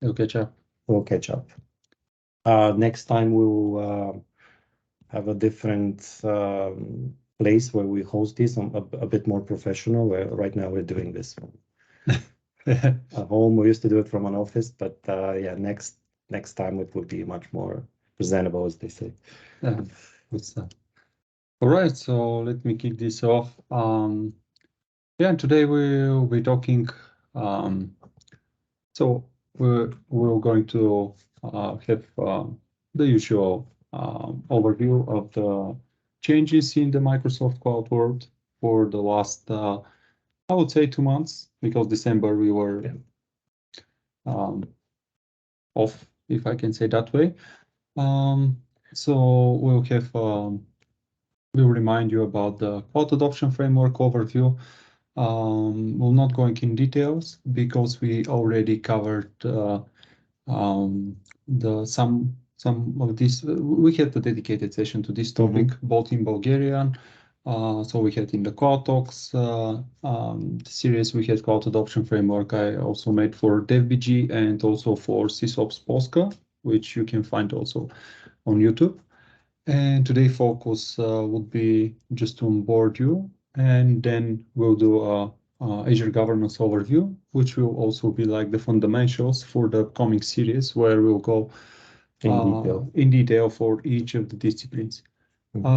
We'll catch up. We'll catch up. Next time we'll have a different place where we host this, a bit more professional, where right now we're doing this from at home. We used to do it from an office, but yeah, next time it will be much more presentable, as they say. Yeah, good stuff. All right, so let me kick this off. Yeah, today we'll be talking. So we're going to have the usual overview of the changes in the Microsoft Cloud world for the last, I would say, 2 months, because December we were off, if I can say that way. So we'll have we'll remind you about the cloud adoption framework overview. We're not going in details because we already covered some of this. We had a dedicated session to this topic, both in Bulgarian. So we had in the Cloud Talks series, we had Cloud Adoption Framework. I also made for DevBG and also for SysOps Polska, which you can find also on YouTube. And today's focus would be just to onboard you, and then we'll do a Azure Governance overview, which will also be like the fundamentals for the coming series, where we'll go in detail for each of the disciplines.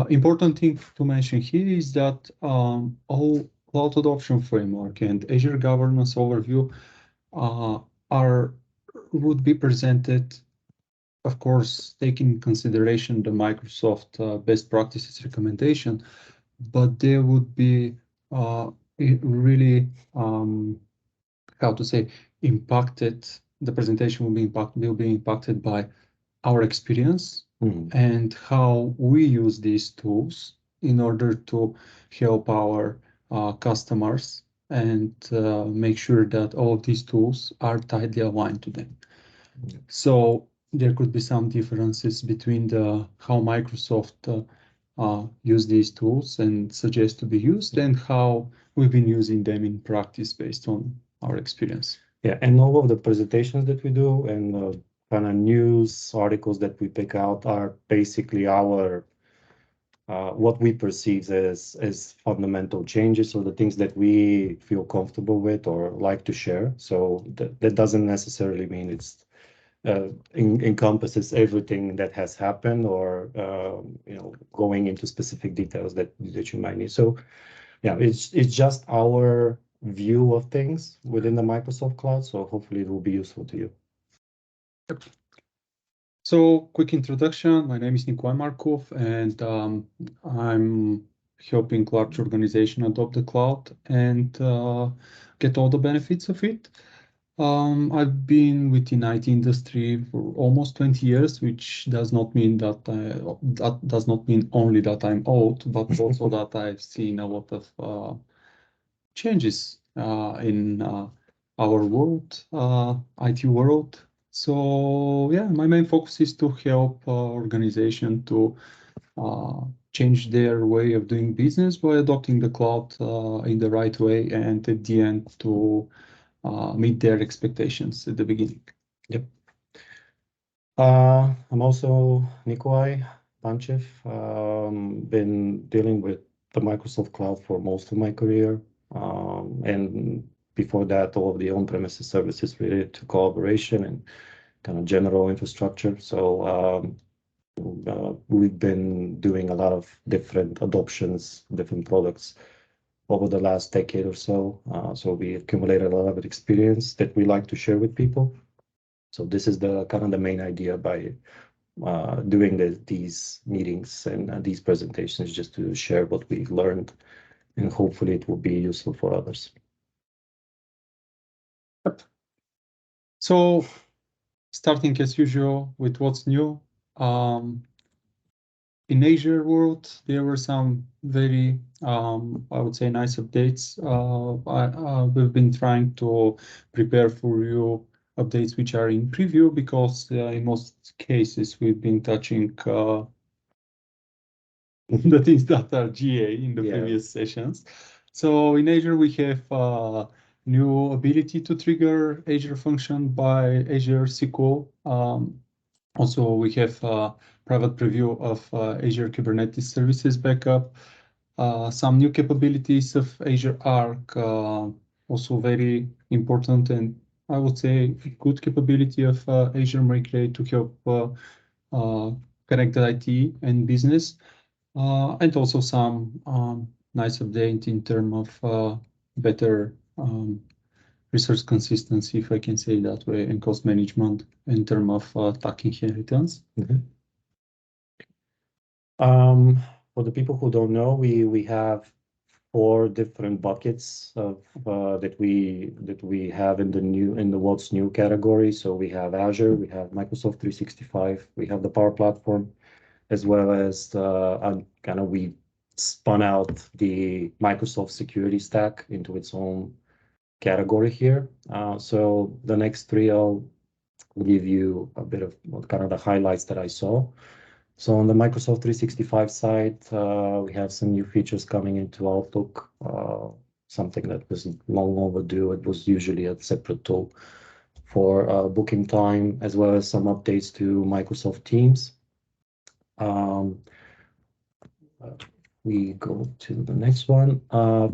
Important thing to mention here is that all Cloud Adoption Framework and Azure Governance overview would be presented, of course, taking in consideration the Microsoft best practices recommendation, but there would be really, how to say, impacted, the presentation will be impacted by our experience and how we use these tools in order to help our customers and make sure that all of these tools are tightly aligned to them. So there could be some differences between how Microsoft use these tools and suggest to be used and how we've been using them in practice based on our experience. Yeah, and all of the presentations that we do and kind of news articles that we pick out are basically our what we perceive as fundamental changes, or the things that we feel comfortable with or like to share. So that doesn't necessarily mean it's encompasses everything that has happened, or going into specific details that you might need. So yeah, it's just our view of things within the Microsoft Cloud. So hopefully it will be useful to you. Yep. So quick introduction. My name is Nikolai Markov, and I'm helping large organizations adopt the cloud and get all the benefits of it. I've been within IT industry for almost 20 years, which does not mean that does not mean only that I'm old, but also that I've seen a lot of changes in our world, IT world. So yeah, my main focus is to help organization to change their way of doing business by adopting the cloud in the right way, and at the end to meet their expectations at the beginning. Yep. I'm also Nikolai Panchev. Been dealing with the Microsoft Cloud for most of my career. And before that, all of the on-premises services related to collaboration and kind of general infrastructure. So we've been doing a lot of different adoptions, different products over the last decade or so. So we accumulated a lot of experience that we like to share with people. So this is the kind of the main idea by doing these meetings and these presentations, just to share what we've learned, and hopefully it will be useful for others. Yep. So starting as usual with what's new. In Azure world, there were some very, I would say, nice updates. We've been trying to prepare for you updates which are in preview, because in most cases we've been touching the things that are GA in the previous sessions. So in Azure we have new ability to trigger Azure function by Azure SQL. Also, we have a private preview of Azure Kubernetes Services backup. Some new capabilities of Azure Arc, also very important, and I would say good capability of Azure Migrate to help connect the IT and business, and also some nice update in terms of better resource consistency, if I can say it that way, and cost management in terms of tax inheritance. For the people who don't know, we have 4 different buckets of that we have in the what's new category. So we have Azure, we have Microsoft 365, we have the Power Platform, as well as we spun out the Microsoft security stack into its own category here. So the next 3 I'll give you a bit of kind of the highlights that I saw. So on the Microsoft 365 side, we have some new features coming into Outlook, something that was long overdue. It was usually a separate tool for booking time, as well as some updates to Microsoft Teams. We go to the next one.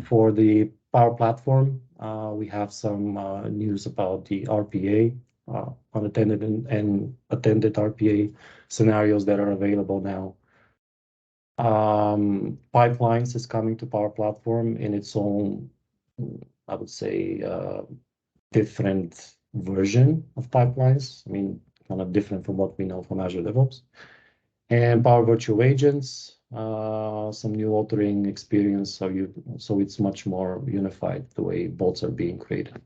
For the Power Platform, we have some news about the RPA, unattended and attended RPA scenarios that are available now. Pipelines is coming to Power Platform in its own, I would say, different version of pipelines. I mean, kind of different from what we know from Azure DevOps. And Power Virtual Agents, some new authoring experience, so it's much more unified the way bots are being created.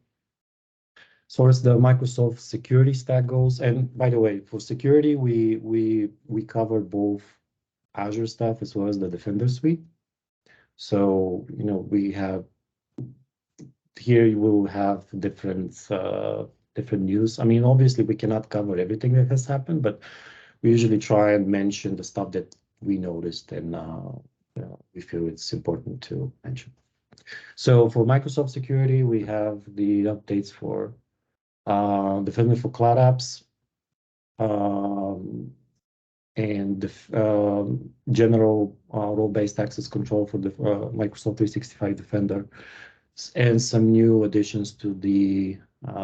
So as the Microsoft security stack goes, and by the way, for security, we cover both Azure stuff as well as the Defender suite. So we have here you will have different news. I mean, obviously we cannot cover everything that has happened, but we usually try and mention the stuff that we noticed and we feel it's important to mention. So for Microsoft security, we have the updates for Defender for Cloud Apps, and the general role-based access control for the Microsoft 365 Defender, and some new additions to the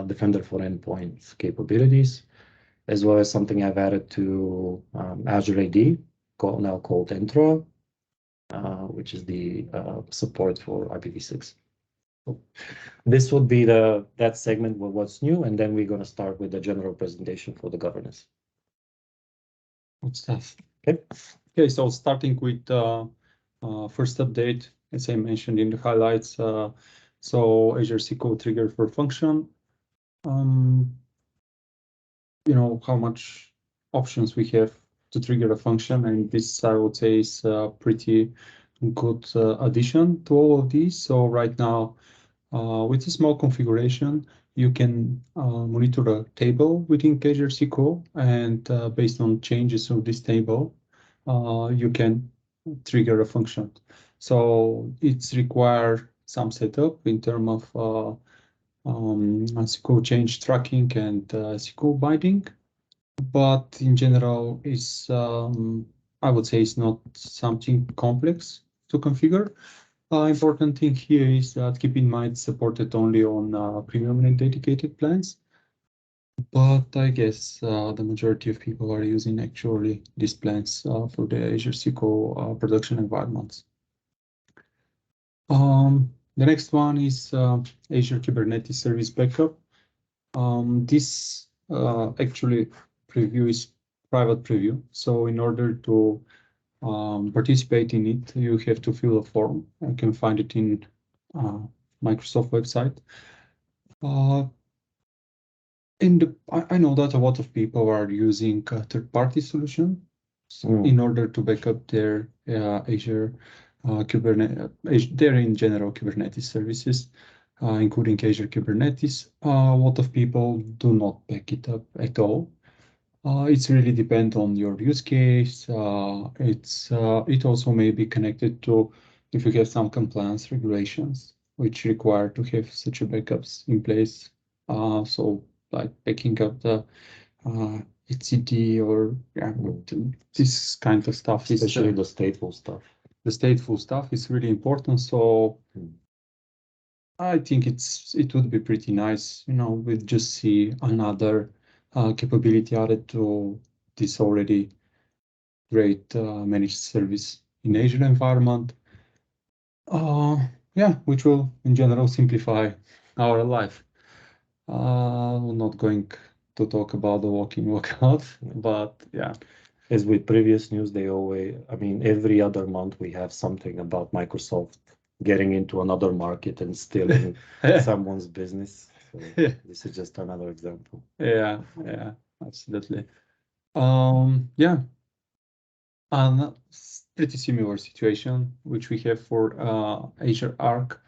Defender for Endpoint capabilities, as well as something I've added to Azure AD, now called Entra, which is the support for IPv6. So this would be that segment with what's new, and then we're going to start with the general presentation for the governance. Good stuff. Okay. So starting with first update, as I mentioned in the highlights, so Azure SQL trigger for function. How much options we have to trigger a function, and this I would say is a pretty good addition to all of these. So right now, with a small configuration, you can monitor a table within Azure SQL, and based on changes of this table, you can trigger a function. So it's require some setup in terms of SQL change tracking and SQL binding, but in general, is I would say it's not something complex to configure. Important thing here is that keep in mind supported only on premium and dedicated plans. But I guess the majority of people are using actually these plans for the Azure SQL production environments. The next one is Azure Kubernetes Service Backup. This actually preview is private preview. So in order to participate in it, you have to fill a form. You can find it in Microsoft website. And I know that a lot of people are using a third-party solution in order to back up their Azure Kubernetes, their in general Kubernetes services, including Azure Kubernetes. A lot of people do not back it up at all. It's really depend on your use case. It also may be connected to if you have some compliance regulations. which require to have such a backups in place. So like backing up the etcd or this kind of stuff, especially the stateful stuff. The stateful stuff is really important. So I think it would be pretty nice, we just see another capability added to this already great managed service in Azure environment. Yeah, which will in general simplify our life. We're not going to talk about the walk in, walk out, but yeah. As with previous news, every other month we have something about Microsoft getting into another market and stealing someone's business. So this is just another example. Yeah, absolutely. Yeah. Pretty similar situation, which we have for Azure Arc.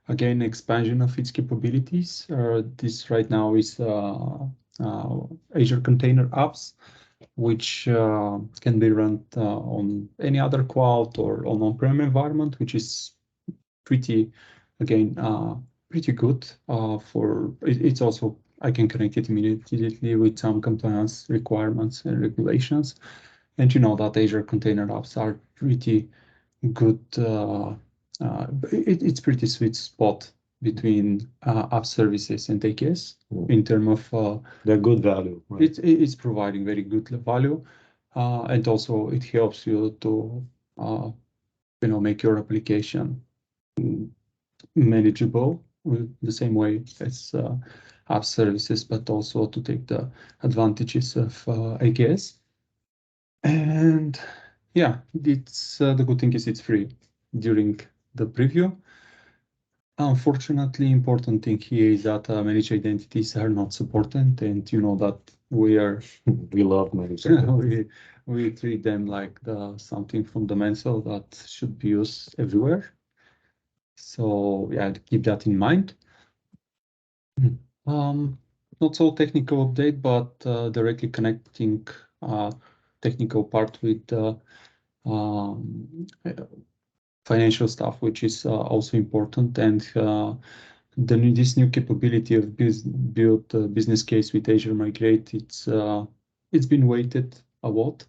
Again, expansion of its capabilities. This right now is Azure Container Apps, which can be run on any other cloud or on-prem environment, which is pretty, again, pretty good for, it's also, I can connect it immediately with some compliance requirements and regulations. And you know that Azure Container Apps are pretty good. It's pretty sweet spot between app services and AKS in terms of they're good value. Right? It's providing very good value, and also it helps you to make your application manageable with the same way as app services, but also to take the advantages of AKS. And yeah, it's the good thing is it's free during the preview. Unfortunately, important thing here is that managed identities are not supported, and you know that we love managed identities. we treat them like something fundamental that should be used everywhere. So yeah, keep that in mind. Not so technical update, but directly connecting technical part with financial stuff, which is also important. And this new capability of build business case with Azure Migrate, it's been weighted a lot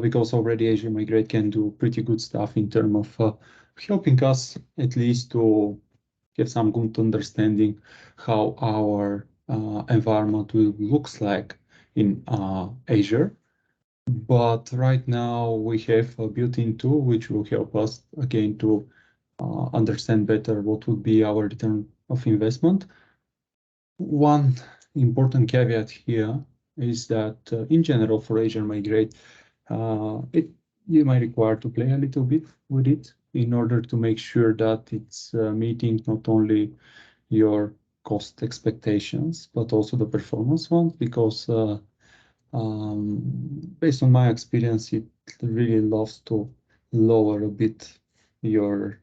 because already Azure Migrate can do pretty good stuff in terms of helping us at least to have some good understanding how our environment will looks like in Azure. But right now we have a built-in tool which will help us again to understand better what would be our return of investment. One important caveat here is that in general for Azure Migrate, you might require to play a little bit with it in order to make sure that it's meeting not only your cost expectations, but also the performance ones, because based on my experience, it really loves to lower a bit your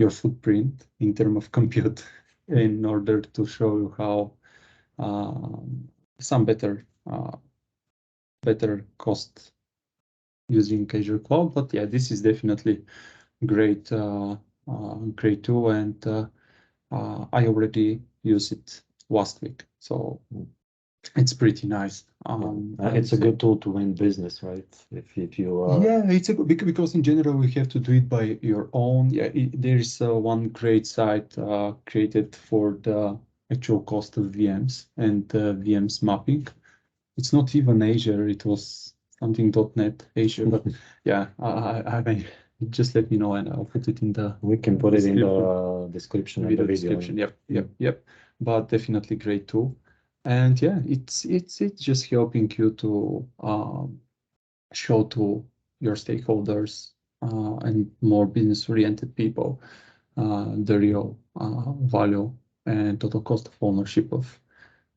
footprint in terms of compute in order to show you how some better cost using Azure Cloud. But yeah, this is definitely great great tool, and I already used it last week, so it's pretty nice. It's a good tool to win business, right? If you yeah, it's because in general we have to do it by your own. Yeah, there's one great site created for the actual cost of VMs and VMs mapping. It's not even Azure, it was something .NET Azure, but yeah, I mean, just let me know and I'll put it in the. We can put it in the description of the video. Description. Yep. But definitely great tool, and yeah, it's just helping you to show to your stakeholders and more business-oriented people the real value and total cost of ownership of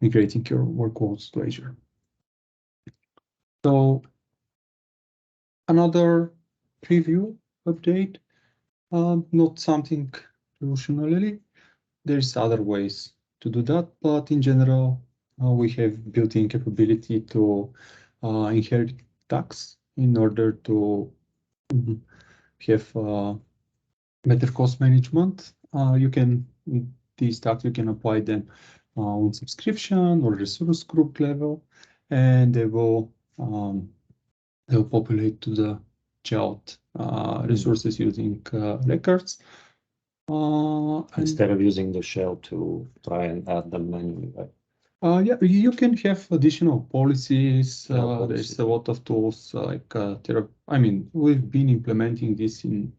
migrating your workloads to Azure. So another preview update, not something revolutionary. There's other ways to do that, but in general, we have built-in capability to inherit tags in order to have better cost management. These tasks you can apply them on subscription or resource group level, and they'll populate to the child resources using records. Instead of using the shell to try and add them manually, right? Yeah, you can have additional policies. Yeah, There's a lot of tools like we've been implementing this in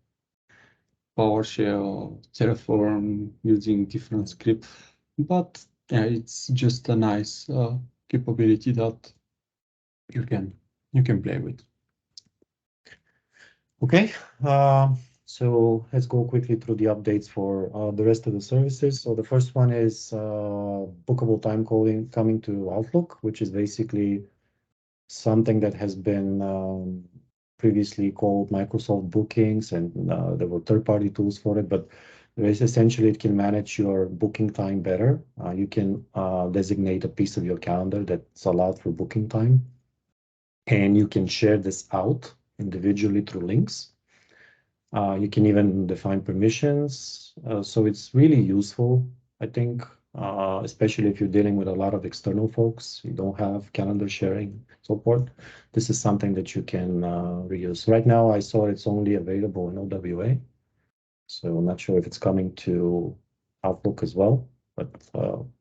PowerShell, Terraform, using different scripts, but yeah, it's just a nice capability that you can play with. Okay, so let's go quickly through the updates for the rest of the services. So the first one is bookable time coding coming to Outlook, which is basically something that has been previously called Microsoft Bookings, and there were third-party tools for it, but essentially it can manage your booking time better. You can designate a piece of your calendar that's allowed for booking time, and you can share this out individually through links. You can even define permissions. So it's really useful, I think, especially if you're dealing with a lot of external folks, you don't have calendar sharing support. This is something that you can reuse. Right now, I saw it's only available in OWA. So I'm not sure if it's coming to Outlook as well, but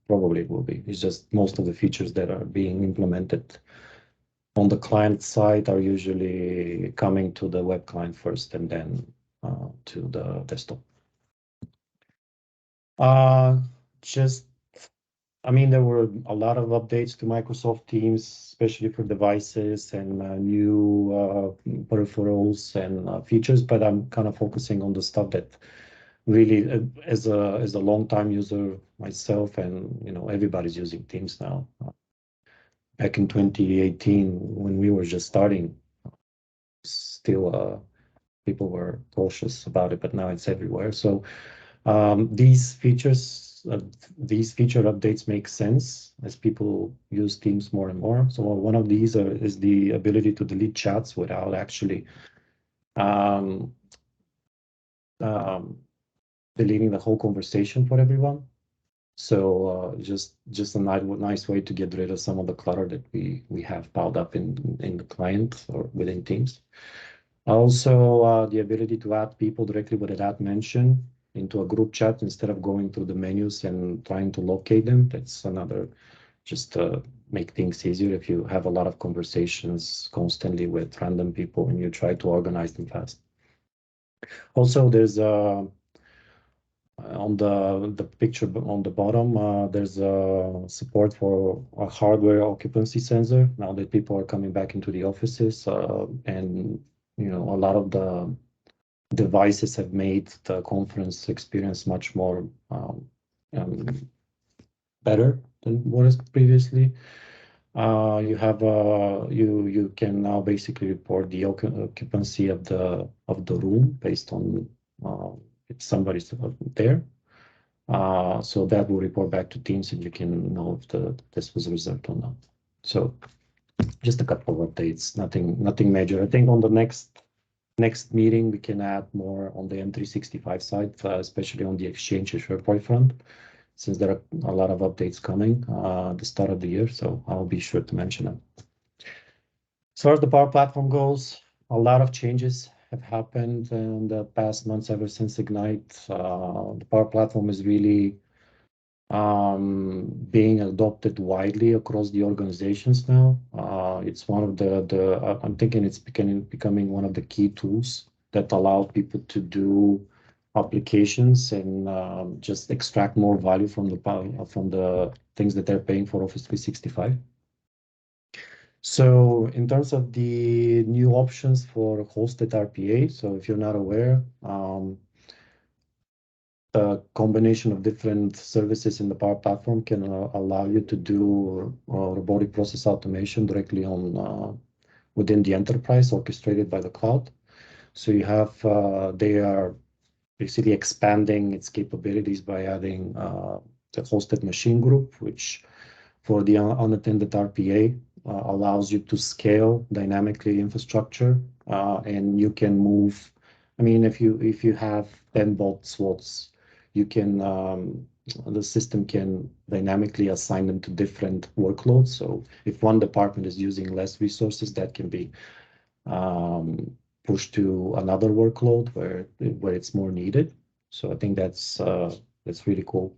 probably it will be. It's just most of the features that are being implemented on the client side are usually coming to the web client first and then to the desktop. There were a lot of updates to Microsoft Teams, especially for devices and new peripherals and features, but I'm kind of focusing on the stuff that really, as a long-time user myself, and everybody's using Teams now. Back in 2018, when we were just starting, still people were cautious about it, but now it's everywhere. So these feature updates make sense as people use Teams more and more. So one of these is the ability to delete chats without actually deleting the whole conversation for everyone. So just a nice way to get rid of some of the clutter that we have piled up in the client or within Teams. Also, the ability to add people directly with that mention into a group chat instead of going through the menus and trying to locate them. That's another, just to make things easier if you have a lot of conversations constantly with random people and you try to organize them fast. Also, there's on the picture on the bottom, there's support for a hardware occupancy sensor now that people are coming back into the offices, and a lot of the devices have made the conference experience much more better than what is previously. You can now basically report the occupancy of the room based on if somebody's there. So that will report back to Teams, and you can know if this was reserved or not. So just a couple of updates, nothing major. I think on the next meeting, we can add more on the M365 side, especially on the Exchange and SharePoint front, since there are a lot of updates coming at the start of the year. So I'll be sure to mention them. As far as the Power Platform goes, a lot of changes have happened in the past months ever since Ignite. The Power Platform is really being adopted widely across the organizations now. It's one of I'm thinking it's becoming one of the key tools that allow people to do applications and just extract more value from the things that they're paying for Office 365. So in terms of the new options for hosted RPA, so if you're not aware, the combination of different services in the Power Platform can allow you to do robotic process automation directly on within the enterprise, orchestrated by the cloud. So they are basically expanding its capabilities by adding the hosted machine group, which for the unattended RPA allows you to scale dynamically infrastructure, and you can move I mean, if you have 10 bot slots, you can the system can dynamically assign them to different workloads. So if one department is using less resources, that can be pushed to another workload where it's more needed. So I think that's really cool.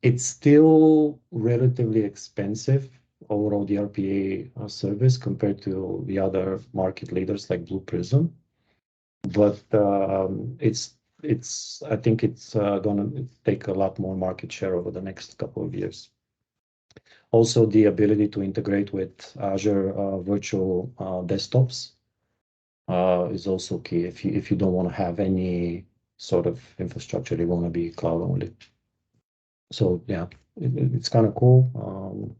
It's still relatively expensive overall, the RPA service compared to the other market leaders like Blue Prism. But I think it's gonna take a lot more market share over the next couple of years. Also, the ability to integrate with Azure virtual desktops is also key. If you don't want to have any sort of infrastructure, you want to be cloud only. So yeah, it's kind of cool.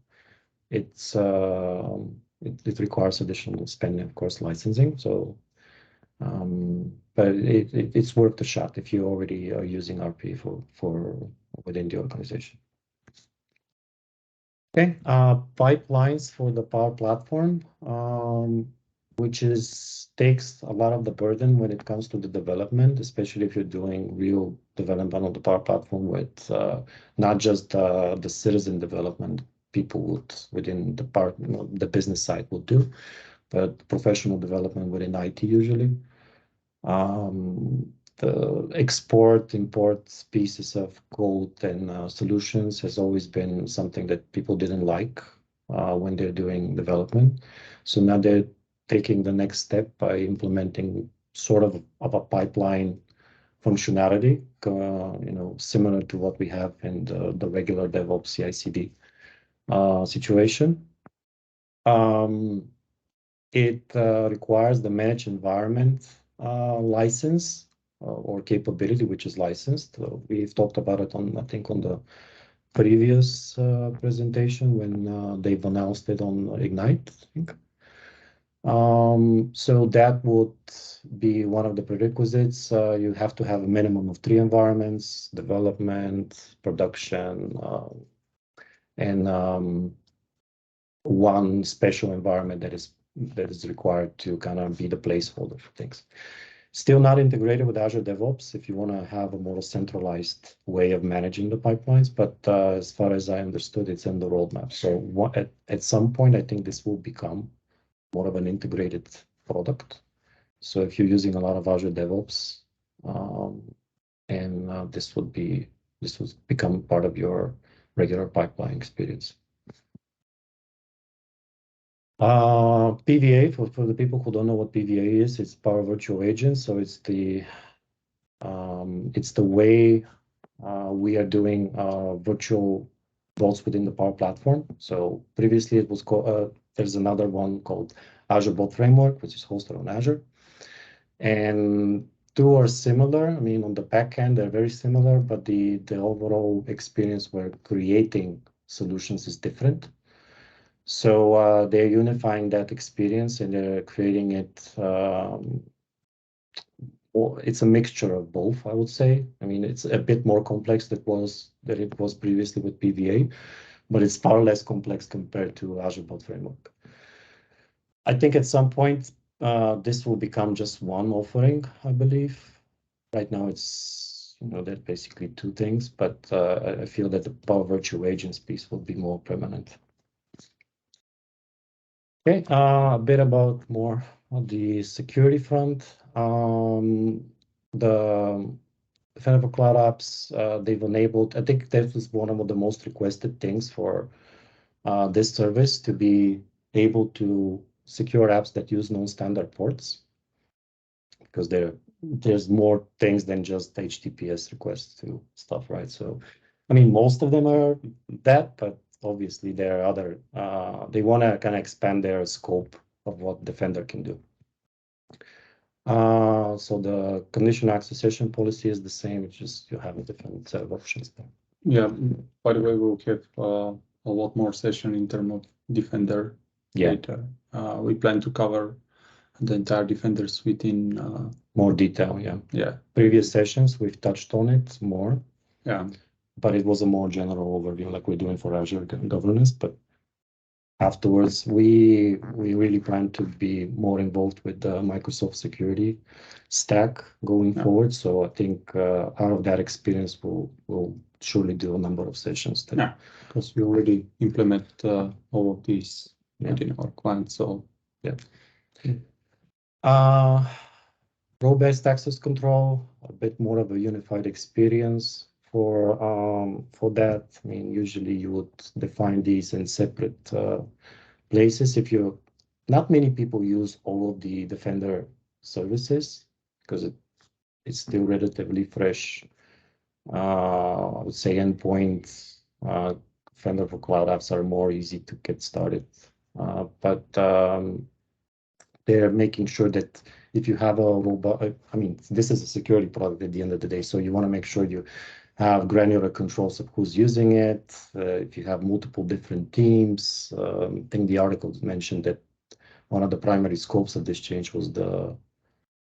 It requires additional spending, of course, licensing. So, but it's worth the shot if you already are using RP for within the organization. Okay, pipelines for the Power Platform, which takes a lot of the burden when it comes to the development, especially if you're doing real development on the Power Platform with not just the citizen development people within the business side would do, but professional development within IT usually. The export, import pieces of code and solutions has always been something that people didn't like when they're doing development. So now they're taking the next step by implementing sort of a pipeline functionality, similar to what we have in the regular DevOps CI/CD situation. It requires the managed environment license or capability, which is licensed. We've talked about it I think on the previous presentation when they've announced it on Ignite, I think. So that would be one of the prerequisites. You have to have a minimum of 3 environments: development, production, and one special environment that is required to kind of be the placeholder for things. Still not integrated with Azure DevOps if you want to have a more centralized way of managing the pipelines, but as far as I understood, it's in the roadmap. So at some point, I think this will become more of an integrated product. So if you're using a lot of Azure DevOps, and this would become part of your regular pipeline experience. PVA, for the people who don't know what PVA is, it's Power Virtual Agent. So it's the way we are doing virtual bots within the Power Platform. So previously it was called, there's another one called Azure Bot Framework, which is hosted on Azure. And two are similar. I mean, on the back end, they're very similar, but the overall experience where creating solutions is different. So they're unifying that experience and they're creating it. It's a mixture of both, I would say. I mean, it's a bit more complex than it was previously with PVA, but it's far less complex compared to Azure Bot Framework. I think at some point, this will become just one offering, I believe. Right now, there's basically 2 things, but I feel that the Power Virtual Agents piece will be more permanent. Okay, a bit about more on the security front. The Defender for Cloud Apps, they've enabled, I think that was one of the most requested things for this service, to be able to secure apps that use non-standard ports, because there's more things than just HTTPS requests to stuff, right? So, I mean, most of them are that, but obviously there are other, they want to kind of expand their scope of what Defender can do. So the conditional access session policy is the same, it's just you have a different set of options there. Yeah, by the way, we'll have a lot more session in terms of Defender later. We plan to cover the entire Defender suite in more detail, yeah. Yeah. Previous sessions, we've touched on it more. Yeah. But it was a more general overview like we're doing for Azure Governance, but afterwards. We really plan to be more involved with the Microsoft security stack going forward. So I think out of that experience, we'll surely do a number of sessions there. Yeah, because we already implement all of these within our clients. So yeah. Role-based access control, a bit more of a unified experience for that. I mean, usually you would define these in separate places. Not many people use all of the Defender services because it's still relatively fresh. I would say endpoint Defender for cloud apps are more easy to get started, but they're making sure that if you have a robot, I mean, this is a security product at the end of the day, so you want to make sure you have granular controls of who's using it. If you have multiple different teams, I think the article mentioned that one of the primary scopes of this change was the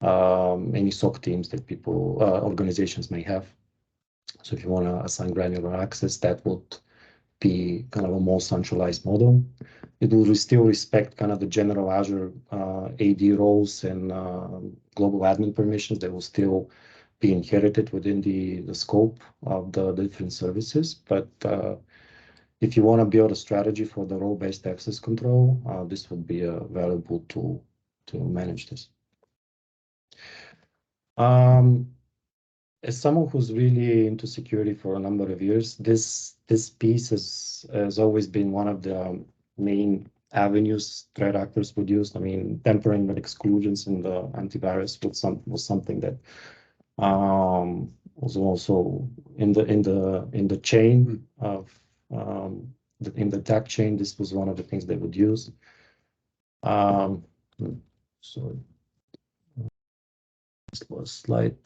any SOC teams that organizations may have. So if you want to assign granular access, that would be kind of a more centralized model. It will still respect kind of the general Azure AD roles and global admin permissions that will still be inherited within the scope of the different services. But if you want to build a strategy for the role-based access control, this would be a valuable tool to manage this. As someone who's really into security for a number of years, this piece has always been one of the main avenues threat actors would use. I mean, tampering with exclusions in the antivirus was something that was also in the chain of in the attack chain. This was one of the things they would use. Sorry, this was slide.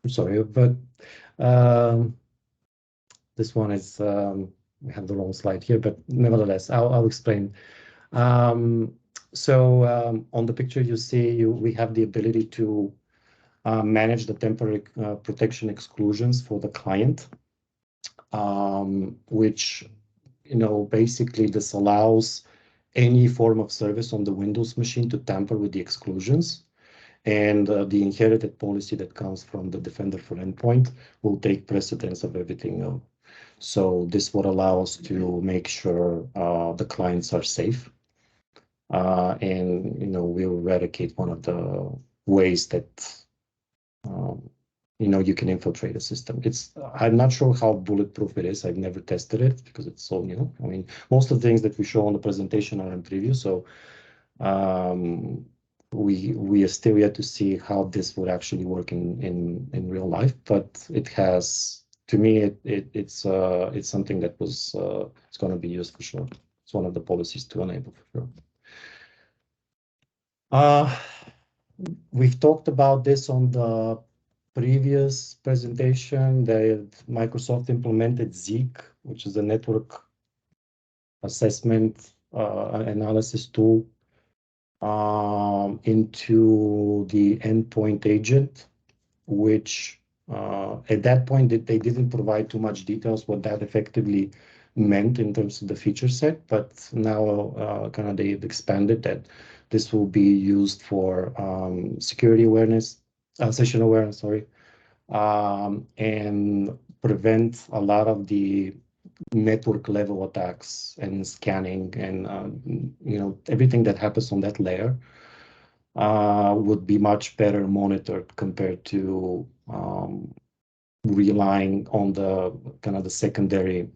I'm sorry, but this one is we have the wrong slide here, but nevertheless, I'll explain. So on the picture you see, we have the ability to manage the temporary protection exclusions for the client, which basically this allows any form of service on the Windows machine to tamper with the exclusions. And the inherited policy that comes from the Defender for Endpoint will take precedence of everything else. So this would allow us to make sure the clients are safe. And we'll eradicate one of the ways that you can infiltrate a system. I'm not sure how bulletproof it is. I've never tested it because it's so new. I mean, most of the things that we show on the presentation are in preview. So we are still yet to see how this would actually work in real life, but it has, to me, it's something that it's going to be used for sure. It's one of the policies to enable for sure. We've talked about this on the previous presentation that Microsoft implemented Zeek, which is a network assessment analysis tool into the endpoint agent, which at that point they didn't provide too much details what that effectively meant in terms of the feature set, but now kind of they've expanded that this will be used for security awareness, session awareness, sorry, and prevent a lot of the network level attacks and scanning and everything that happens on that layer would be much better monitored compared to relying on the kind of the secondary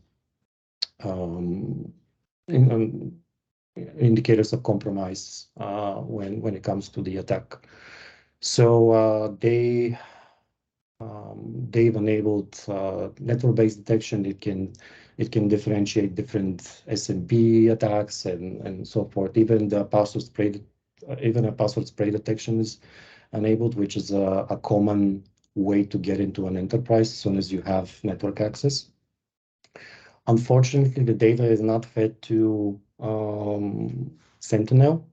indicators of compromise when it comes to the attack. So they've enabled network-based detection. It can differentiate different SMB attacks and so forth. Even a password spray detection is enabled, which is a common way to get into an enterprise as soon as you have network access. Unfortunately, the data is not fed to Sentinel.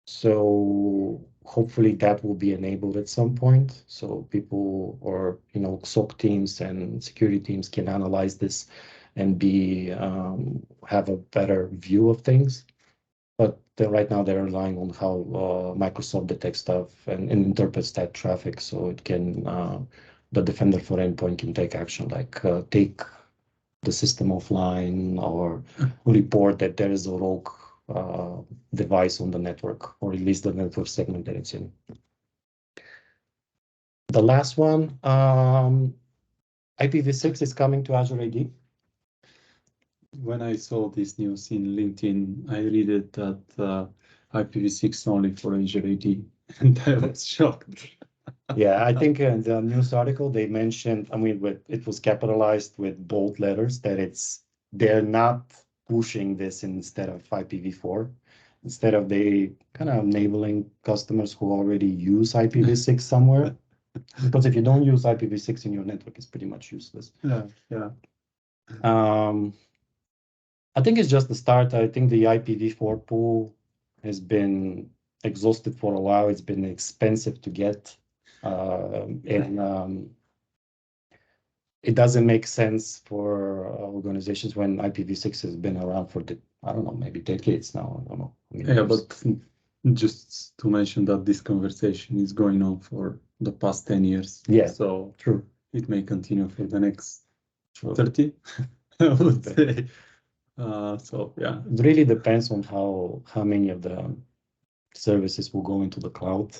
So hopefully that will be enabled at some point. So people or SOC teams and security teams can analyze this and have a better view of things. But right now they're relying on how Microsoft detects stuff and interprets that traffic, so it can the defender for endpoint can take action, like take the system offline or report that there is a rogue device on the network, or release the network segment that it's in. The last one, IPv6 is coming to Azure AD. When I saw this news in LinkedIn, I read it that IPv6 only for Azure AD, and I was shocked. Yeah, I think in the news article they mentioned, I mean, it was capitalized with bold letters that they're not pushing this instead of IPv4. Instead of they kind of enabling customers who already use IPv6 somewhere. Because if you don't use IPv6 in your network, it's pretty much useless. Yeah. I think it's just the start. I think the IPv4 pool has been exhausted for a while. It's been expensive to get. And it doesn't make sense for organizations when IPv6 has been around for, I don't know, maybe decades now. I don't know. I mean, Yeah, but just to mention that this conversation is going on for the past 10 years. Yeah, so true. It may continue for the next 30, I would say. So yeah. It really depends on how many of the services will go into the cloud,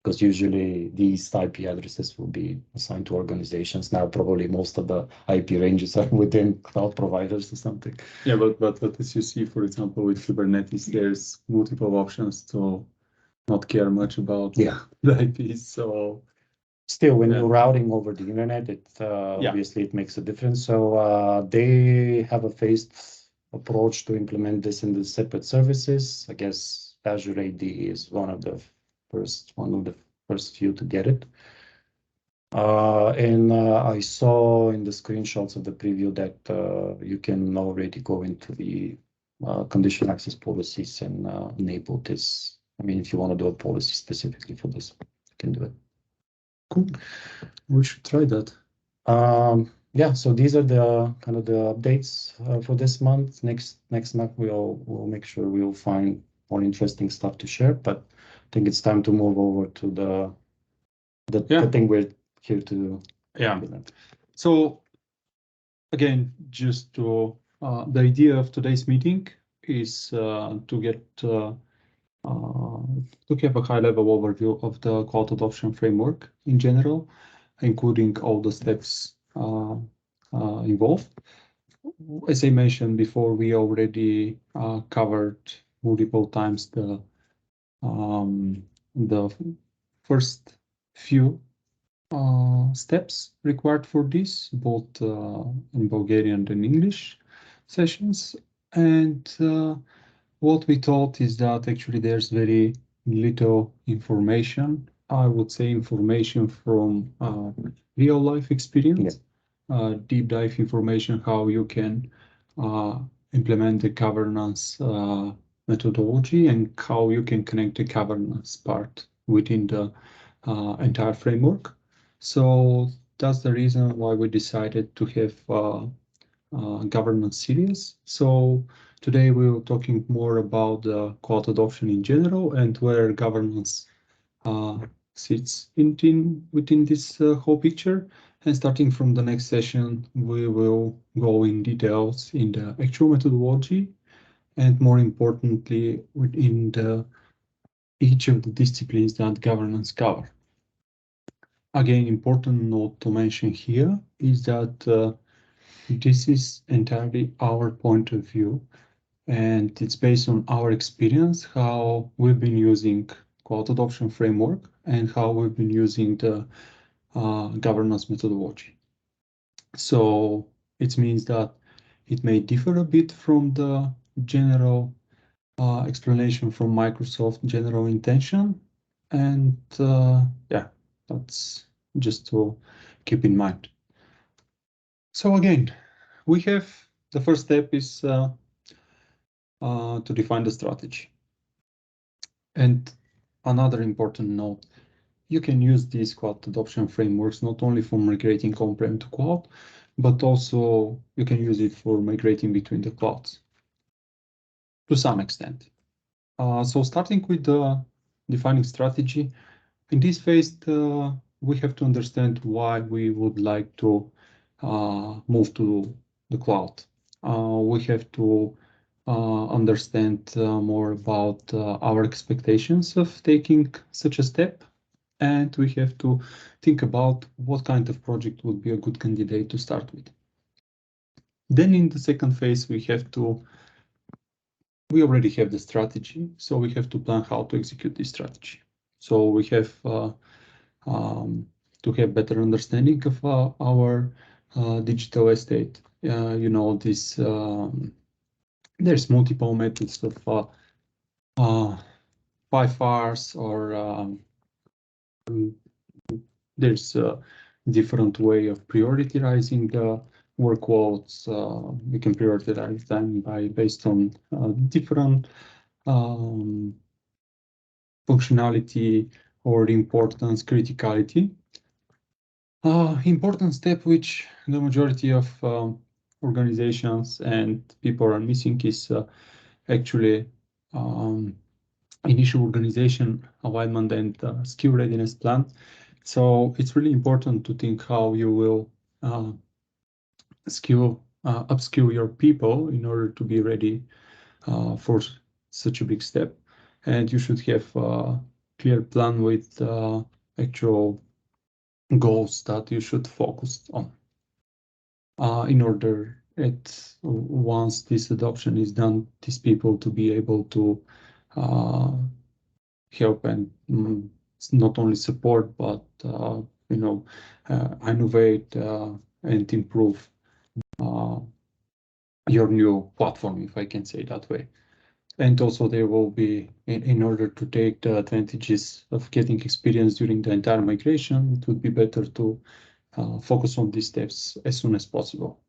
because usually these IP addresses will be assigned to organizations. Now, probably most of the IP ranges are within cloud providers or something. Yeah, but as you see, for example, with Kubernetes, there's multiple options to not care much about the IPs. So still, when you're routing over the internet, obviously it makes a difference. So they have a phased approach to implement this in the separate services. I guess Azure AD is one of the first few to get it. And I saw in the screenshots of the preview that you can already go into the conditional access policies and enable this. I mean, if you want to do a policy specifically for this, you can do it. Cool. We should try that. Yeah, so these are the kind of the updates for this month. Next month we'll make sure we'll find more interesting stuff to share, but I think it's time to move over to the thing we're here to implement. So again, just to the idea of today's meeting is to get to have a high-level overview of the cloud adoption framework in general, including all the steps involved. As I mentioned before, we already covered multiple times the first few steps required for this, both in Bulgarian and English sessions. And what we thought is that actually there's very little information. I would say information from real life experience, deep dive information, how you can implement the governance methodology and how you can connect the governance part within the entire framework. So that's the reason why we decided to have governance series. So today we were talking more about the cloud adoption in general and where governance sits within this whole picture. And starting from the next session, we will go in details in the actual methodology and more importantly, within each of the disciplines that governance cover. Again, important note to mention here is that this is entirely our point of view, and it's based on our experience, how we've been using cloud adoption framework and how we've been using the governance methodology. So it means that it may differ a bit from the general explanation from Microsoft general intention, and yeah, that's just to keep in mind. So again, we have the first step is to define the strategy. And another important note, you can use these cloud adoption frameworks not only for migrating on-prem to cloud, but also you can use it for migrating between the clouds to some extent. So starting with the defining strategy, in this phase, we have to understand why we would like to move to the cloud. We have to understand more about our expectations of taking such a step, and we have to think about what kind of project would be a good candidate to start with. Then in the second phase, we already have the strategy, so we have to plan how to execute this strategy. So we have to have better understanding of our digital estate. This there's multiple methods of 5Rs, or there's a different way of prioritizing the workloads. We can prioritize them based on different functionality or importance, criticality. Important step which the majority of organizations and people are missing is actually initial organization alignment and skill readiness plan. So it's really important to think how you will upskill your people in order to be ready for such a big step. And you should have a clear plan with actual goals that you should focus on in order once this adoption is done, these people to be able to help and not only support, but innovate and improve your new platform, if I can say that way. And also there will be, in order to take the advantages of getting experience during the entire migration, it would be better to focus on these steps as soon as possible.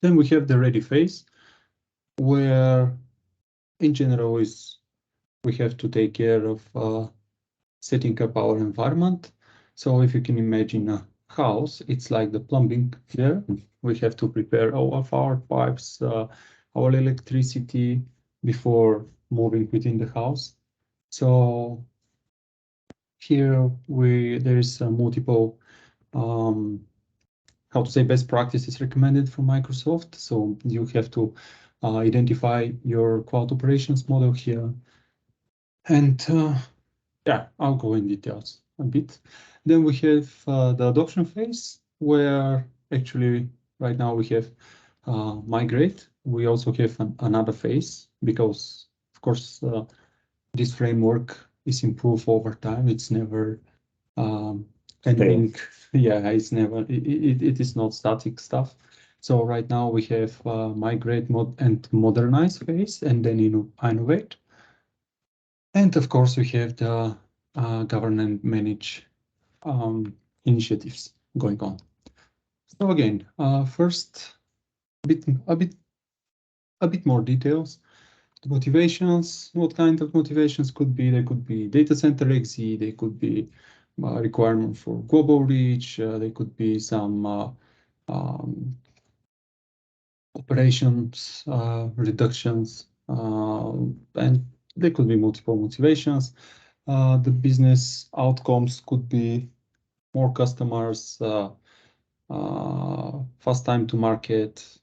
Then we have the ready phase, where in general we have to take care of setting up our environment. So if you can imagine a house, it's like the plumbing there. We have to prepare all of our pipes, our electricity before moving within the house. So here there is multiple best practices recommended from Microsoft. So you have to identify your cloud operations model here. And yeah, I'll go in details a bit. Then we have the adoption phase, where actually right now we have migrate. We also have another phase because, of course, this framework is improved over time. It's never ending. Yeah, it's never. It is not static stuff. So right now we have migrate and modernize phase, and then innovate. And of course, we have the govern and manage initiatives going on. So again, first, a bit more details. The motivations. What kind of motivations could be? They could be data center exit. They could be requirement for global reach. They could be some operations reductions, and there could be multiple motivations. The business outcomes could be more customers, fast time to market.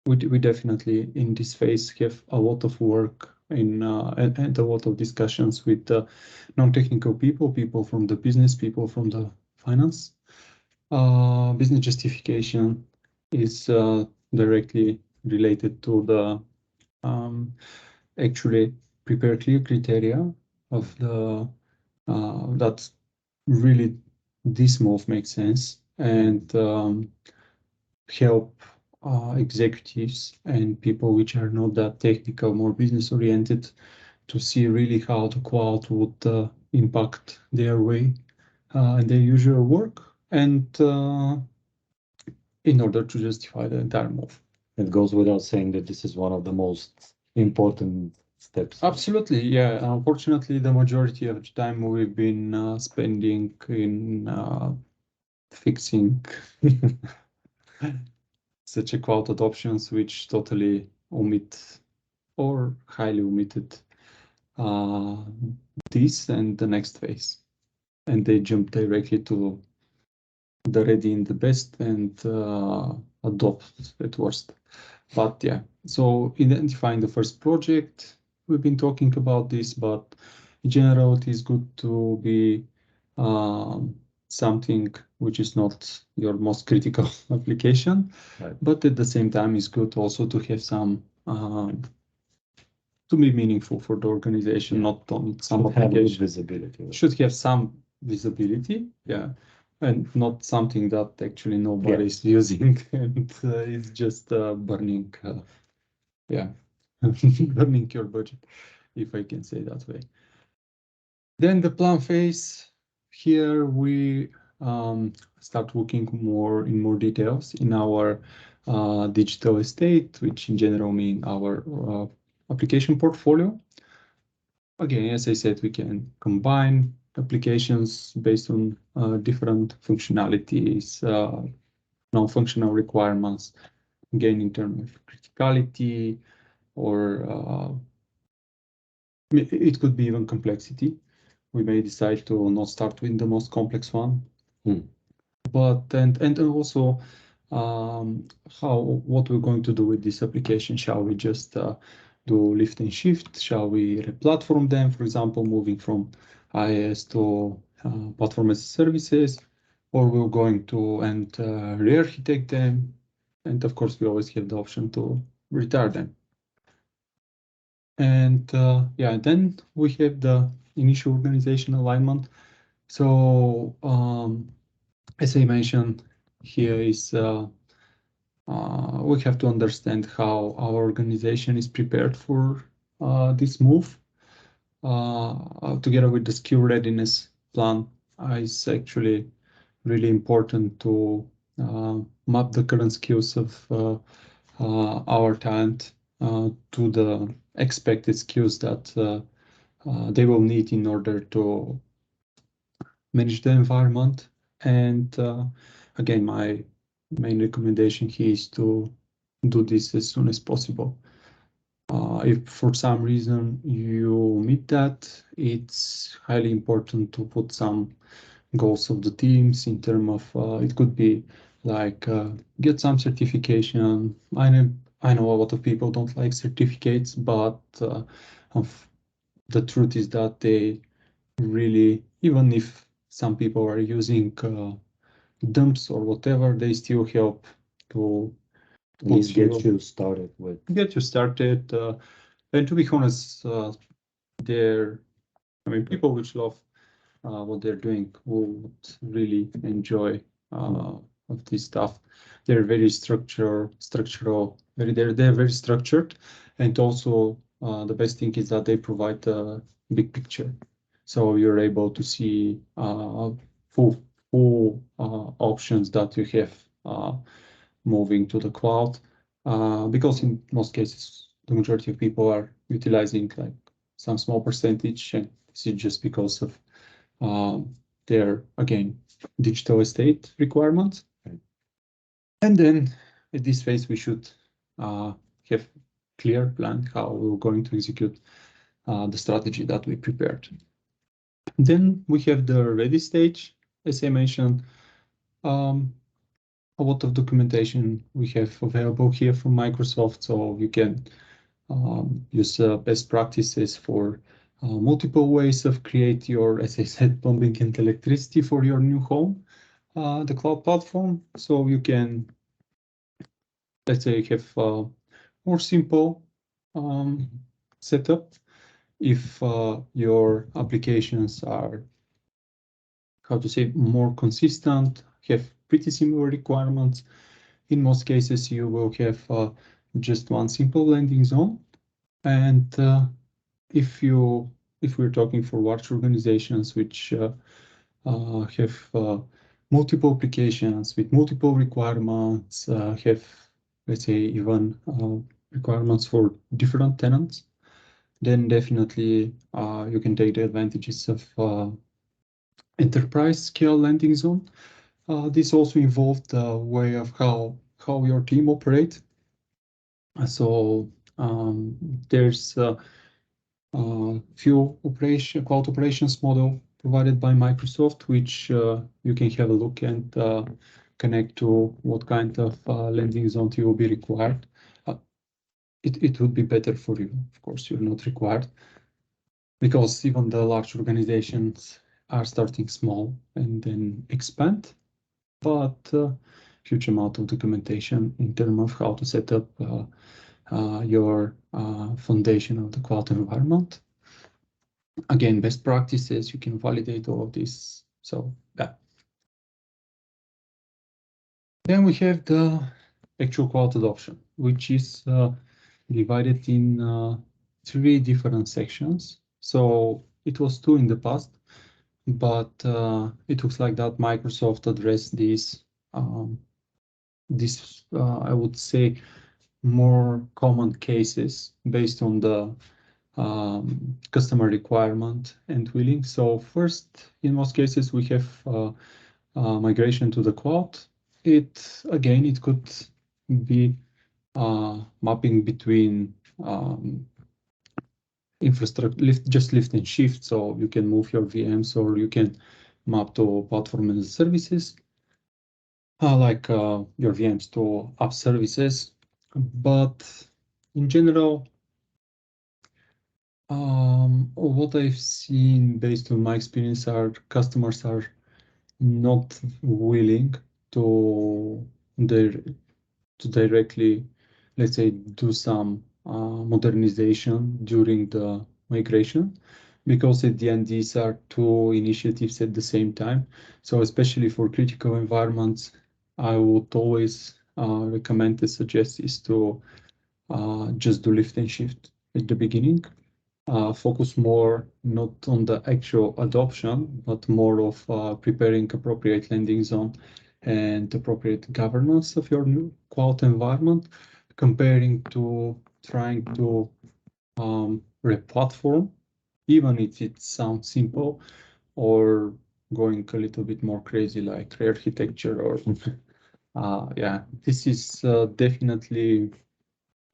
We definitely in this phase have a lot of work and a lot of discussions with non-technical people from the business, people from the finance. Business justification is directly related to the actually prepare clear criteria of the that really this move makes sense, and help executives and people which are not that technical, more business oriented, to see really how the cloud would impact their way and their usual work, and in order to justify the entire move. It goes without saying that this is one of the most important steps. Absolutely, yeah. Unfortunately, the majority of the time we've been spending in fixing such a cloud adoptions which totally omit or highly omitted this and the next phase. And they jump directly to the ready and the best and adopt at worst. But yeah, so identifying the first project, we've been talking about this, but in general, it is good to be something which is not your most critical application, Right. but at the same time, it's good also to have some to be meaningful for the organization, Yeah. not on some Should have good application. visibility. Should have some visibility, yeah, and not something that actually nobody is using and it's just burning, yeah, burning your budget, if I can say that way. Then the plan phase, here we start looking in more details in our digital estate, which in general mean our application portfolio. Again, as I said, we can combine applications based on different functionalities, non-functional requirements, again, in terms of criticality, or it could be even complexity. We may decide to not start with the most complex one. But and also what we're going to do with this application. Shall we just do lift and shift? Shall we replatform them, for example, moving from IaaS to platform as services, or we're going to re-architect them? And of course, we always have the option to retire them. And yeah, then we have the initial organization alignment. So as I mentioned, here is we have to understand how our organization is prepared for this move. Together with the skill readiness plan, it's actually really important to map the current skills of our talent to the expected skills that they will need in order to manage the environment. And again, my main recommendation here is to do this as soon as possible. If for some reason you meet that, it's highly important to put some goals of the teams in terms of it could be like get some certification. I know a lot of people don't like certificates, but the truth is that they really, even if some people are using dumps or whatever, they still help to At least get you started with. Get you started. And to be honest, people which love what they're doing would really enjoy of this stuff. They're very structural. They're very structured, and also the best thing is that they provide a big picture, so you're able to see full options that you have moving to the cloud. Because in most cases, the majority of people are utilizing like some small percentage, and this is just because of their, again, digital estate requirements. And then at this phase, we should have clear plan how we're going to execute the strategy that we prepared. Then we have the ready stage, as I mentioned. A lot of documentation we have available here from Microsoft, so you can use best practices for multiple ways of create your, as I said, plumbing and electricity for your new home, the cloud platform. So you can, let's say, have more simple setup if your applications are, how to say, more consistent, have pretty similar requirements. In most cases, you will have just one simple landing zone. And if we're talking for large organizations which have multiple applications with multiple requirements, have, let's say, even requirements for different tenants, then definitely you can take the advantages of enterprise scale landing zone. This also involved the way of how your team operates. So there's few cloud operations model provided by Microsoft, which you can have a look and connect to what kind of landing zone will be required. It would be better for you. Of course, you're not required, because even the large organizations are starting small and then expand. But huge amount of documentation in terms of how to set up your foundation of the cloud environment. Again, best practices, you can validate all of this. So yeah. Then we have the actual cloud adoption, which is divided in 3 different sections. So it was 2 in the past, but it looks like that Microsoft addressed this, I would say, more common cases based on the customer requirement and willing. So first, in most cases, we have migration to the cloud. Again, it could be mapping between infrastructure, just lift and shift. So you can move your VMs, or you can map to platform as services, like your VMs to app services. But in general, what I've seen based on my experience are customers are not willing to directly, let's say, do some modernization during the migration, because at the end these are 2 initiatives at the same time. So especially for critical environments, I would always recommend and suggest is to just do lift and shift at the beginning. Focus more not on the actual adoption, but more of preparing appropriate landing zone and appropriate governance of your new cloud environment, comparing to trying to replatform, even if it sounds simple, or going a little bit more crazy like re-architecture or yeah, this is definitely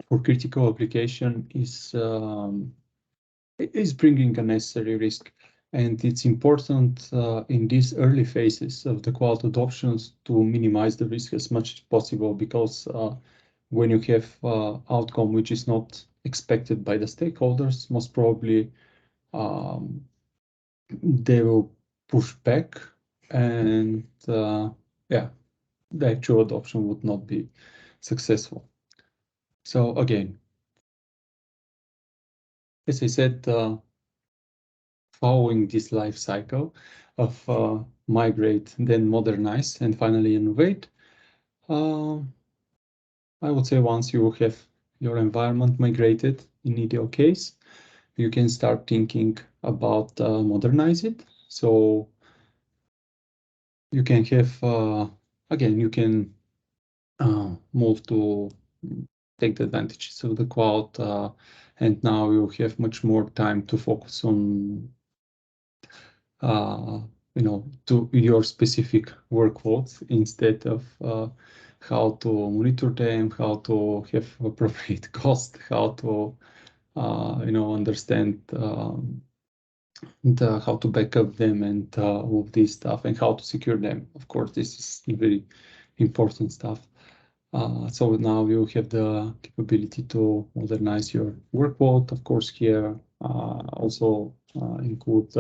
for critical application is bringing a necessary risk. And it's important in these early phases of the cloud adoptions to minimize the risk as much as possible, because when you have outcome which is not expected by the stakeholders, most probably they will push back, and yeah, the actual adoption would not be successful. So again, as I said, following this life cycle of migrate, then modernize, and finally innovate, I would say once you have your environment migrated, in ideal case, you can start thinking about modernize it. So you can have, again, you can move to take the advantages of the cloud, and now you have much more time to focus on to your specific workloads, instead of how to monitor them, how to have appropriate cost, how to understand how to back up them and all this stuff, and how to secure them. Of course, this is very important stuff. So now you have the capability to modernize your workload. Of course, here also include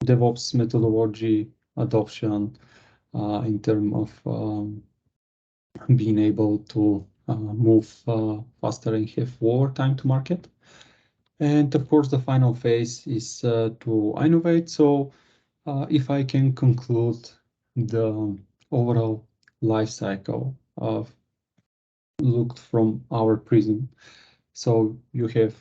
DevOps methodology adoption in terms of being able to move faster and have lower time to market. And of course, the final phase is to innovate. So if I can conclude the overall life cycle of looked from our prism. So you have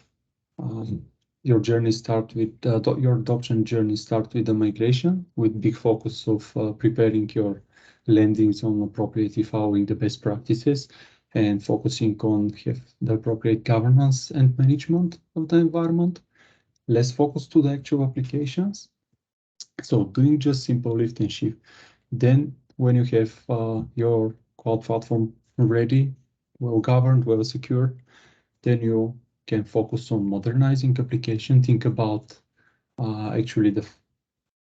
your journey start with your adoption journey start with the migration, with big focus of preparing your landing zone appropriately, following the best practices, and focusing on have the appropriate governance and management of the environment. Less focus to the actual applications. So doing just simple lift and shift. Then when you have your cloud platform ready, well governed, well secured, then you can focus on modernizing application. Think about actually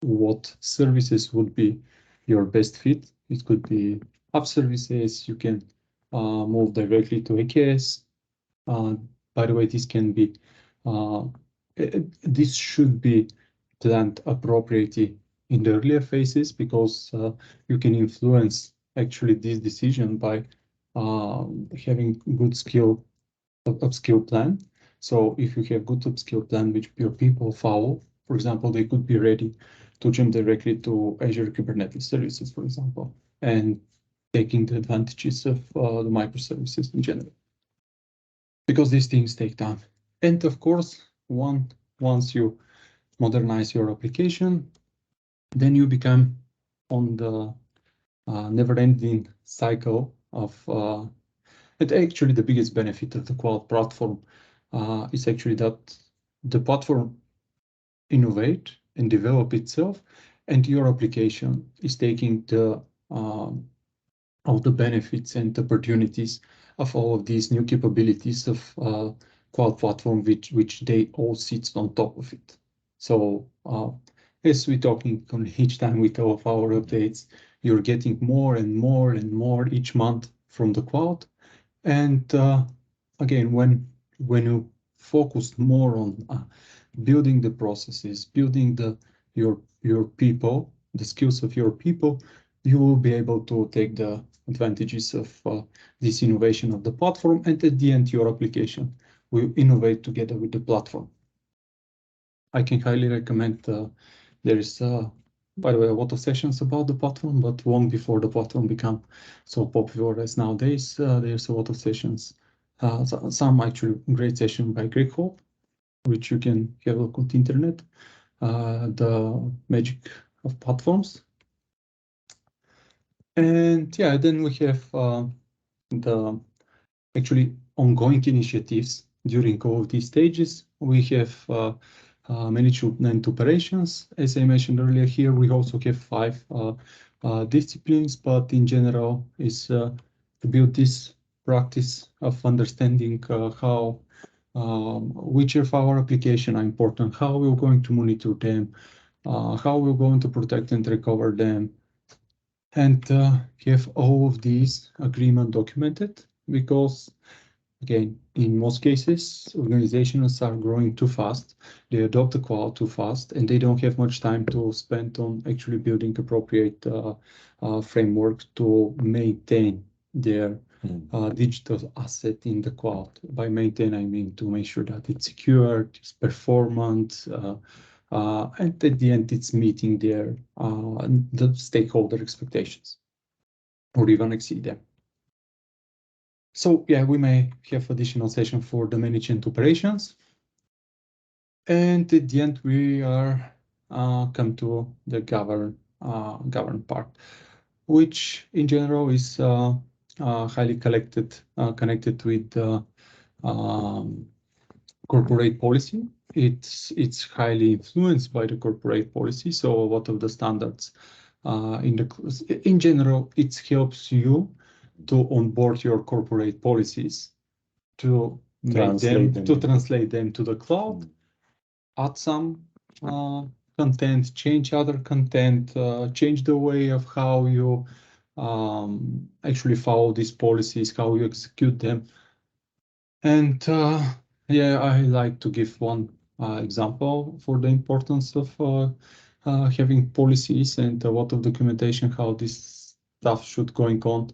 what services would be your best fit. It could be app services. You can move directly to AKS. By the way, this can be this should be planned appropriately in the earlier phases, because you can influence actually this decision by having good upskill plan. So if you have good upskill plan which your people follow, for example, they could be ready to jump directly to Azure Kubernetes services, for example, and taking the advantages of the microservices in general, because these things take time. And of course, once you modernize your application, then you become on the never-ending cycle of and actually the biggest benefit of the cloud platform is actually that the platform innovate and develop itself, and your application is taking the all the benefits and opportunities of all of these new capabilities of cloud platform, which they all sits on top of it. So as we're talking on each time with all of our updates, you're getting more and more and more each month from the cloud. And again, when you focus more on building the processes, building your people, the skills of your people, you will be able to take the advantages of this innovation of the platform, and at the end, your application will innovate together with the platform. I can highly recommend. There is, by the way, a lot of sessions about the platform, but long before the platform become so popular as nowadays, there's a lot of sessions. Some actually great session by Greg Hope, which you can have a look on the internet. The magic of platforms. And yeah, then we have the actually ongoing initiatives during all of these stages. We have management operations. As I mentioned earlier, here we also have 5 disciplines, but in general is to build this practice of understanding how which of our application are important, how we're going to monitor them, how we're going to protect and recover them, and have all of these agreement documented, because again, in most cases, organizations are growing too fast. They adopt the cloud too fast, and they don't have much time to spend on actually building appropriate framework to maintain their digital asset in the cloud. By maintain, I mean to make sure that it's secure, it's performant, and at the end, it's meeting their the stakeholder expectations, or even exceed them. So yeah, we may have additional session for the management operations. And at the end, we are come to the govern part, which in general is highly connected with corporate policy. It's highly influenced by the corporate policy. So a lot of the standards in general, it helps you to onboard your corporate policies, to translate them to the cloud, add some content, change other content, change the way of how you actually follow these policies, how you execute them. And yeah, I like to give one example for the importance of having policies and a lot of documentation, how this stuff should going on.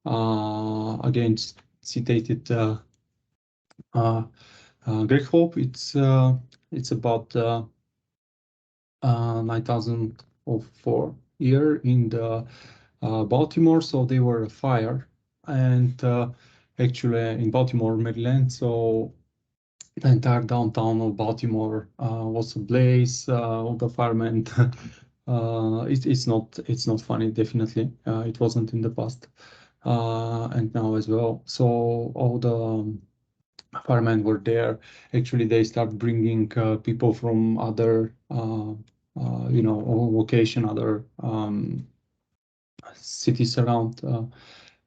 Again, citated Greg Hope. It's about 9004 year in the Baltimore. So they were a fire, and actually in Baltimore, Maryland. So the entire downtown of Baltimore was ablaze. All the firemen. It's not funny. Definitely, it wasn't in the past, and now as well. So all the firemen were there. Actually, they start bringing people from other location, other cities around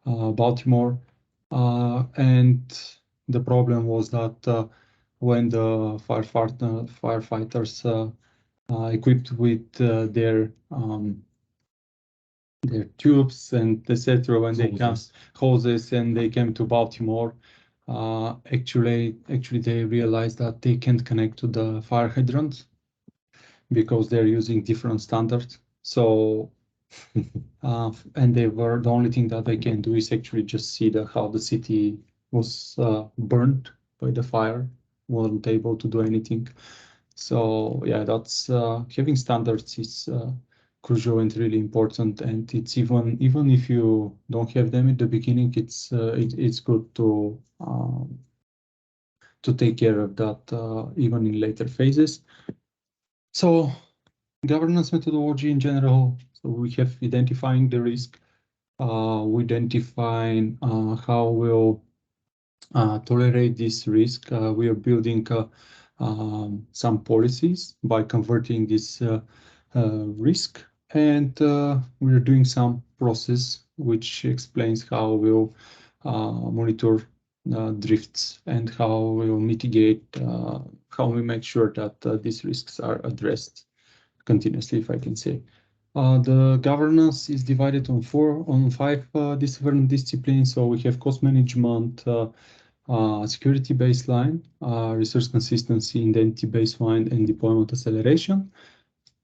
Baltimore. And the problem was that when the firefighters equipped with their tubes and etc. when they come hoses and they came to Baltimore, actually they realized that they can't connect to the fire hydrants because they're using different standards. So and they were the only thing that they can do is actually just see how the city was burned by the fire, weren't able to do anything. So yeah, that's having standards is crucial and really important. And it's even if you don't have them at the beginning, it's good to take care of that even in later phases. So governance methodology in general. So we have identifying the risk, we identifying how we'll tolerate this risk. We are building some policies by converting this risk, and we're doing some process which explains how we'll monitor drifts and how we'll mitigate, how we make sure that these risks are addressed continuously, if I can say. The governance is divided on five different disciplines. So we have cost management, security baseline, resource consistency, identity baseline, and deployment acceleration.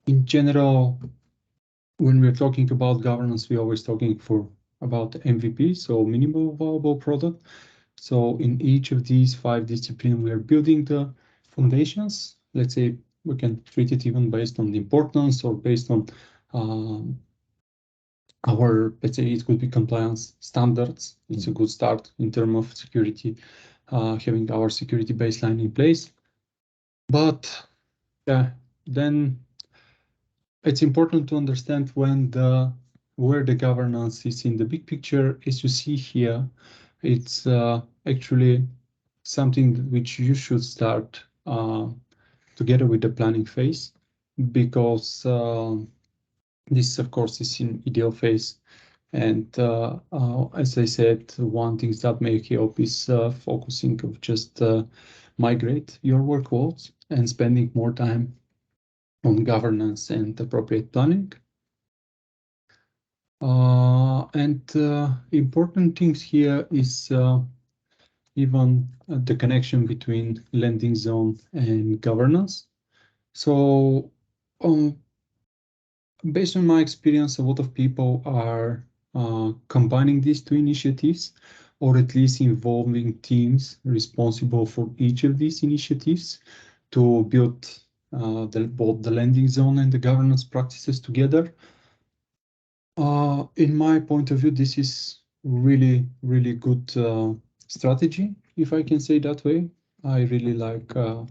In general, when we're talking about governance, we're always talking about MVP, so minimal viable product. So in each of these five disciplines, we are building the foundations. Let's say we can treat it even based on the importance or based on our, let's say it could be compliance standards. It's a good start in terms of security, having our security baseline in place. But yeah, then it's important to understand where the governance is in the big picture. As you see here, it's actually something which you should start together with the planning phase, because this, of course, is in ideal phase. And as I said, one thing that may help is focusing of just migrate your workloads and spending more time on governance and appropriate planning. And important things here is even the connection between landing zone and governance. So based on my experience, a lot of people are combining these two initiatives, or at least involving teams responsible for each of these initiatives to build both the landing zone and the governance practices together. In my point of view, this is really, really good strategy, if I can say that way. I really like the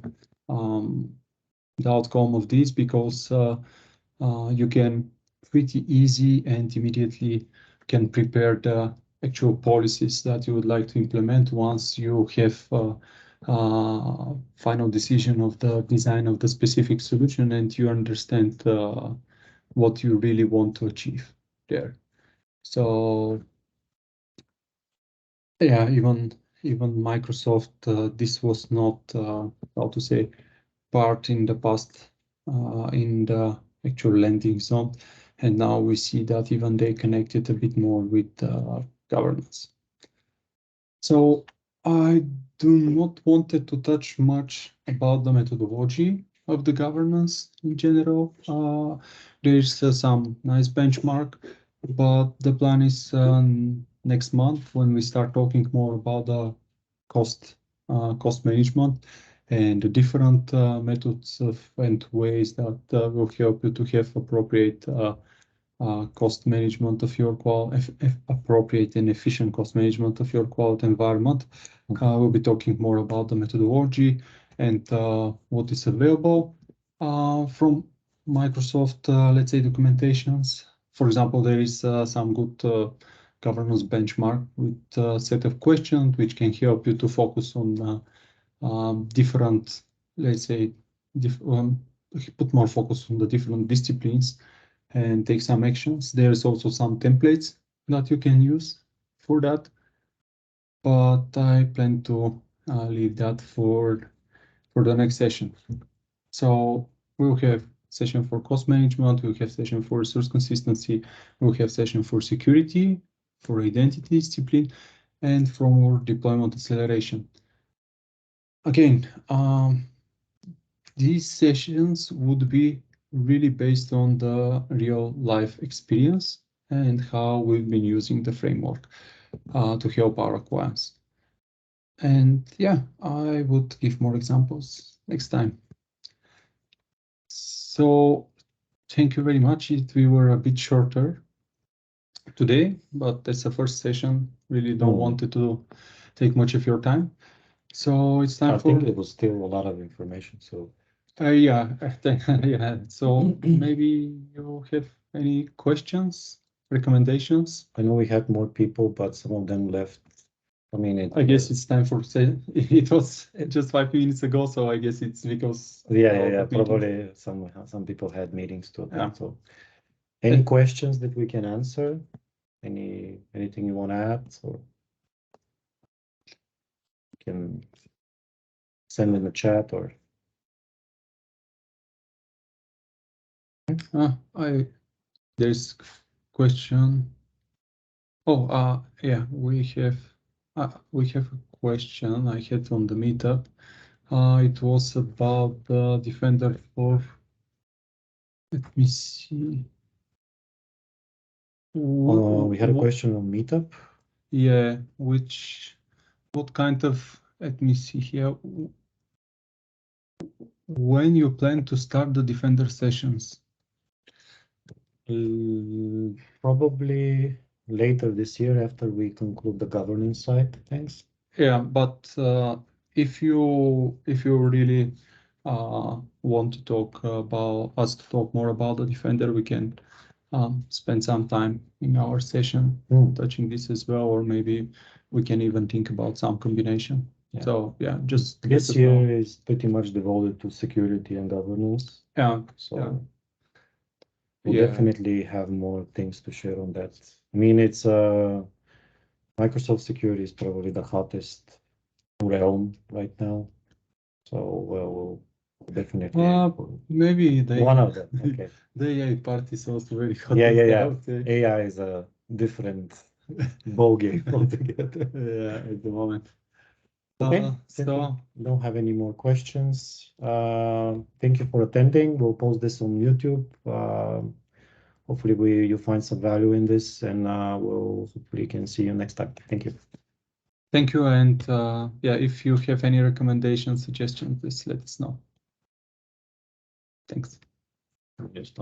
outcome of this, because you can pretty easy and immediately can prepare the actual policies that you would like to implement once you have final decision of the design of the specific solution and you understand what you really want to achieve there. So yeah, even Microsoft, this was not how to say part in the past in the actual landing zone, and now we see that even they connected a bit more with governance. So I do not wanted to touch much about the methodology of the governance in general. There's some nice benchmark, but the plan is next month when we start talking more about the cost management and the different methods and ways that will help you to have appropriate cost management of your appropriate and efficient cost management of your cloud environment. We'll be talking more about the methodology and what is available from Microsoft, let's say, documentations. For example, there is some good governance benchmark with a set of questions which can help you to focus on different, let's say, put more focus on the different disciplines and take some actions. There's also some templates that you can use for that, but I plan to leave that for the next session. So we'll have session for cost management, we'll have session for resource consistency, we'll have session for security, for identity discipline, and for deployment acceleration. Again, these sessions would be really based on the real life experience and how we've been using the framework to help our clients. And yeah, I would give more examples next time. So thank you very much. We were a bit shorter today, but that's the first session. Really don't want it to take much of your time. So it's time I think it was still a lot of information. So yeah, yeah. So maybe you have any questions, recommendations? I know we had more people, but some of them left. I mean, I guess it's time for say it was just 5 minutes ago, so I guess it's because yeah. Probably some people had meetings to attend. Yeah. So, any questions that we can answer? Anything you want to add, or you can send in the chat, or there's question. Oh, yeah, we have a question I had on the meetup. It was about the Defender for. Let me see. we had a question on Meetup. Yeah, what kind of, let me see here. When you plan to start the Defender sessions? Probably later this year after we conclude the governance side things. Yeah, but if you really want to talk about us to talk more about the Defender, we can spend some time in our session touching this as well, or maybe we can even think about some combination. Yeah. So yeah, just this year is pretty much devoted to security and governance. Yeah. So yeah. we'll definitely have more things to share on that. I mean, it's Microsoft security is probably the hottest realm right now. So we'll definitely maybe one of them. Okay. The AI part is also very hot. Yeah. AI is a different ball game altogether. Yeah, at the moment. Okay, so don't have any more questions. Thank you for attending. We'll post this on YouTube. Hopefully you find some value in this, and we'll hopefully can see you next time. Thank you. Thank you, and yeah, if you have any recommendations, suggestions, please let us know. Thanks. Just